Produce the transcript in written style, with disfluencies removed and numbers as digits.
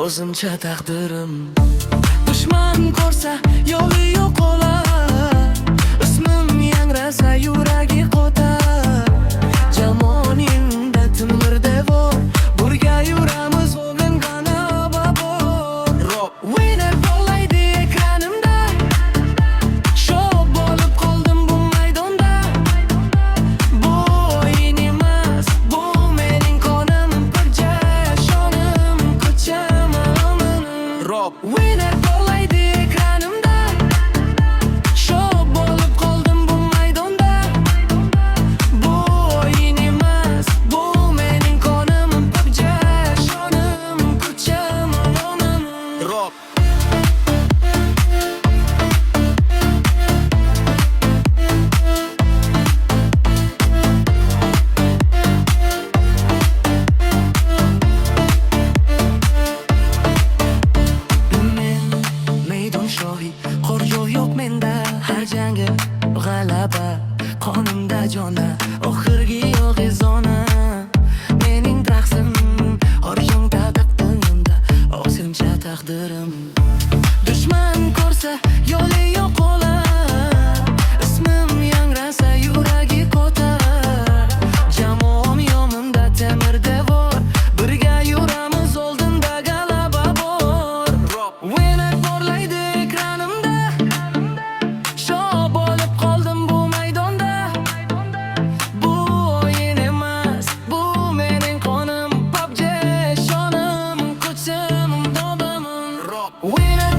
O'zimcha taqdirim dushman ko'rsa yo'li yo'q olar, ismim yangrasa yuragi qotar. Jamoningda timir devor, birga yuramiz o'g'lim g'ana babor. Winner bo'lmaydi ekranimda, shoh bo'lib qoldim bu maydonda. Bu o'yin emas, bu mening qonim, bir jashonim, ko'cham Winner bo'lmaydi ekranimda, shoh bo'lib qoldim bu maydonda. Bu o'yin emas, bu mening qonim, bir jashonim, ko'cham Rock. Qo'rquv yo'q menda, har jangga g'alaba, qonimda jona, oxirgi og'izona. Mening raqsim, orqangda taqdirimda, o'zimcha taqdirim. Dushman ko'rsa yo'li yo'q olar, ismim yangrasa yuragi qotar. Jamoam yonimda temir devor, birga yuramiz oldinda g'alaba bor. Winner bo'lmaydi ekranimda, shoh bo'lib qoldim bu maydonda. Bu o'yin emas, bu mening qonim, PUBG shonim, ko'cham dobim. Winner